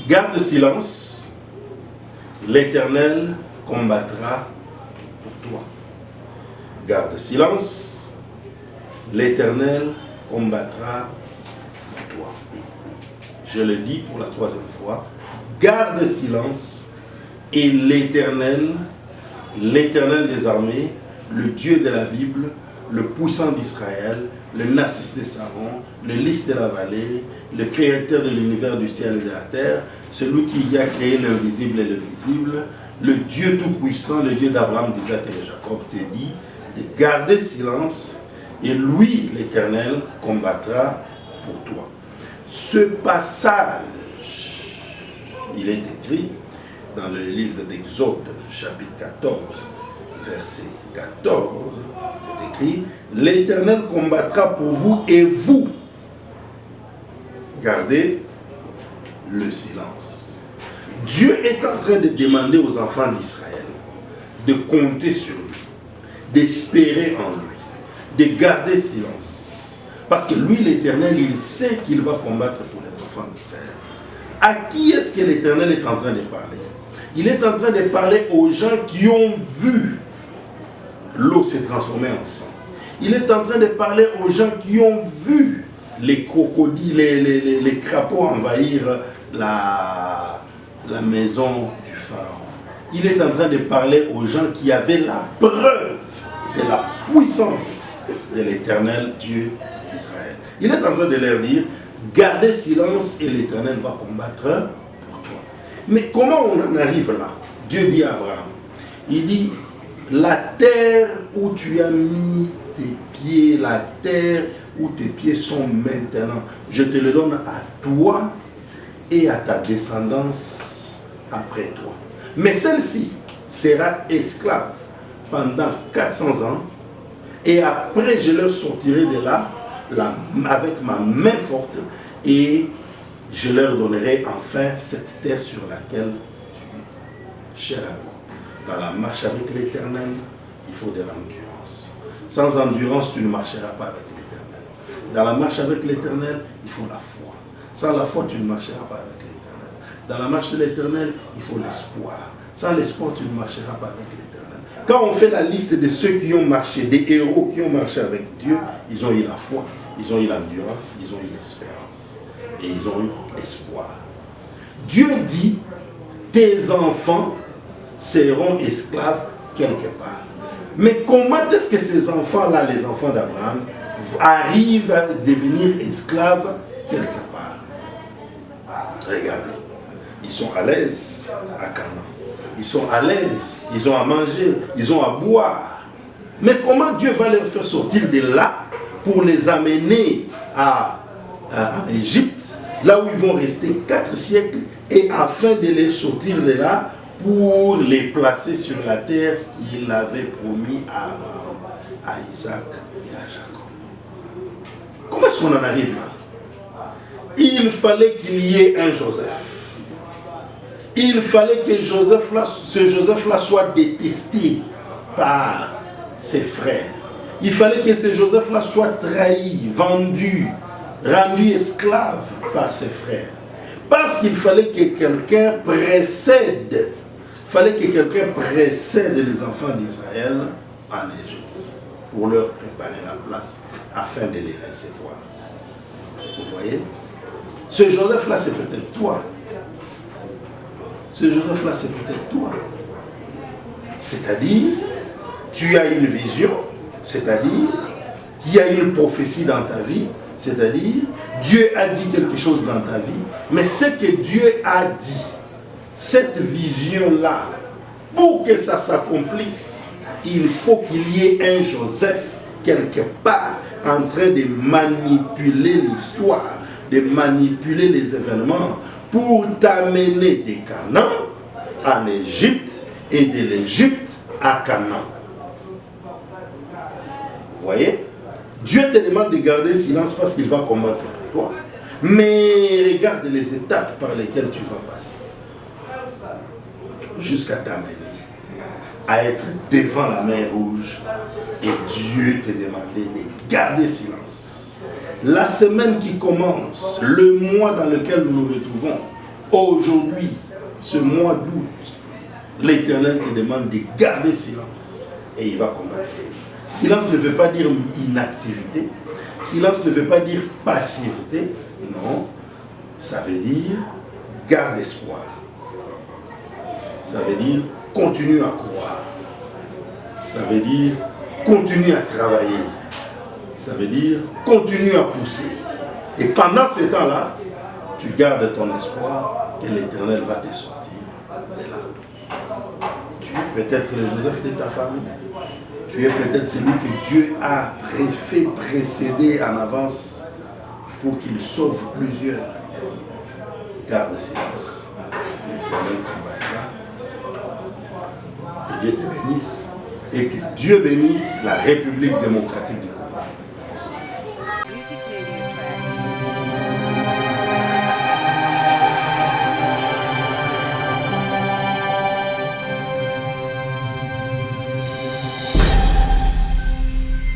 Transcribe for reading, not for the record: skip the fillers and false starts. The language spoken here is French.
Garde silence, l'Éternel combattra pour toi. Garde silence, l'Éternel combattra pour toi. Je le dis pour la 3e fois. Garde silence et l'Éternel des armées, le Dieu de la Bible, le puissant d'Israël, le Narcisse de Saron, le lys de la vallée, le créateur de l'univers du ciel et de la terre, celui qui a créé l'invisible et le visible, le Dieu tout-puissant, le Dieu d'Abraham, d'Isaac et de Jacob, te dit de garder silence et lui, l'Éternel, combattra pour toi. Ce passage, il est écrit dans le livre d'Exode, chapitre 14, verset 14, c'est écrit, l'Éternel combattra pour vous et vous gardez le silence. Dieu est en train de demander aux enfants d'Israël de compter sur lui, d'espérer en lui, de garder silence. Parce que lui, l'Éternel, il sait qu'il va combattre pour les enfants d'Israël. À qui est-ce que l'Éternel est en train de parler? Il est en train de parler aux gens qui ont vu l'eau se transformer en sang. Il est en train de parler aux gens qui ont vu les crocodiles, les crapauds envahir la maison du Pharaon. Il est en train de parler aux gens qui avaient la preuve de la puissance de l'Éternel Dieu d'Israël. Il est en train de leur dire, gardez silence et l'Éternel va combattre pour toi. Mais comment on en arrive là? Dieu dit à Abraham, il dit, la terre où tu as mis tes pieds, la terre où tes pieds sont maintenant, je te le donne à toi et à ta descendance après toi. Mais celle-ci sera esclave pendant 400 ans et après je leur sortirai de là avec ma main forte et je leur donnerai enfin cette terre sur laquelle tu es. Cher ami, dans la marche avec l'Éternel, il faut de l'endurance. Sans endurance, tu ne marcheras pas avec l'Éternel. Dans la marche avec l'Éternel, il faut la foi. Sans la foi, tu ne marcheras pas avec l'Éternel. Dans la marche de l'Éternel, il faut l'espoir. Sans l'espoir, tu ne marcheras pas avec l'Éternel. Quand on fait la liste de ceux qui ont marché, des héros qui ont marché avec Dieu, ils ont eu la foi, ils ont eu l'endurance, ils ont eu l'espérance. Et ils ont eu l'espoir. Dieu dit, tes enfants seront esclaves quelque part. Mais comment est-ce que ces enfants-là, les enfants d'Abraham, arrivent à devenir esclaves quelque part? Regardez, ils sont à l'aise à Canaan. Ils sont à l'aise, ils ont à manger, ils ont à boire. Mais comment Dieu va les faire sortir de là pour les amener en Égypte, là où ils vont rester 4 siècles, et afin de les sortir de là pour les placer sur la terre qu'il avait promis à Abraham, à Isaac et à Jacob. Comment est-ce qu'on en arrive là? Il fallait qu'il y ait un Joseph. Il fallait que ce Joseph-là soit détesté par ses frères. Il fallait que ce Joseph-là soit trahi, vendu, rendu esclave par ses frères. Parce qu'il fallait que quelqu'un précède les enfants d'Israël en Égypte pour leur préparer la place afin de les recevoir. Vous voyez? Ce Joseph-là, c'est peut-être toi. Ce Joseph-là, c'est peut-être toi. C'est-à-dire, tu as une vision, c'est-à-dire qu'il y a une prophétie dans ta vie, c'est-à-dire, Dieu a dit quelque chose dans ta vie, mais ce que Dieu a dit, cette vision-là, pour que ça s'accomplisse, il faut qu'il y ait un Joseph quelque part en train de manipuler l'histoire, de manipuler les événements pour t'amener de Canaan en Égypte et de l'Égypte à Canaan. Vous voyez? Dieu te demande de garder silence parce qu'il va combattre pour toi. Mais regarde les étapes par lesquelles tu vas passer jusqu'à t'amener à être devant la mer Rouge et Dieu te demandait de garder silence. La semaine qui commence, le mois dans lequel nous nous retrouvons, Aujourd'hui, ce mois d'août, l'Éternel te demande de garder silence et il va combattre. Silence ne veut pas dire inactivité. Silence ne veut pas dire passivité. Non. Ça veut dire garde espoir. Ça veut dire continue à croire. Ça veut dire continue à travailler. Ça veut dire continue à pousser. Et pendant ce temps-là, tu gardes ton espoir que l'Éternel va te sortir de là. Tu es peut-être le Joseph de ta famille. Tu es peut-être celui que Dieu a fait précéder en avance pour qu'il sauve plusieurs. Garde silence. L'Éternel combattra. Que Dieu te bénisse et que Dieu bénisse la République démocratique du Congo.